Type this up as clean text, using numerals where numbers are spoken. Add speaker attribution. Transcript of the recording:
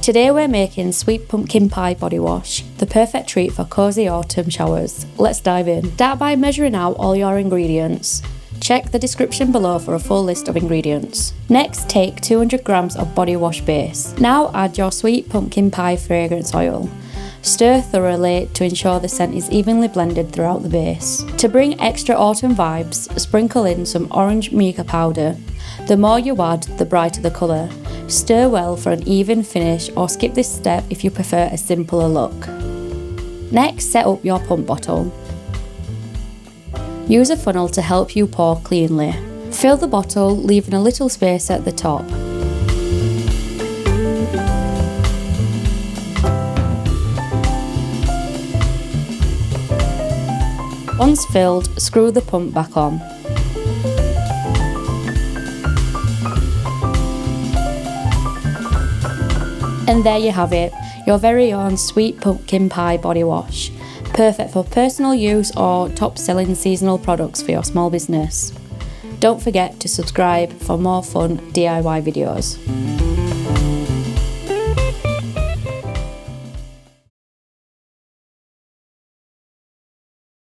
Speaker 1: Today we're making sweet pumpkin pie body wash, the perfect treat for cosy autumn showers. Let's dive in. Start by measuring out all your ingredients. Check the description below for a full list of ingredients. Next, take 200 grams of body wash base. Now add your sweet pumpkin pie fragrance oil. Stir thoroughly to ensure the scent is evenly blended throughout the base. To bring extra autumn vibes, sprinkle in some orange Mica powder. The more you add, the brighter the colour. Stir well for an even finish, or skip this step if you prefer a simpler look. Next, set up your pump bottle. Use a funnel to help you pour cleanly. Fill the bottle, leaving a little space at the top. Once filled, screw the pump back on. And there you have it, your very own sweet pumpkin pie body wash. Perfect for personal use or top-selling seasonal products for your small business. Don't forget to subscribe for more fun DIY videos.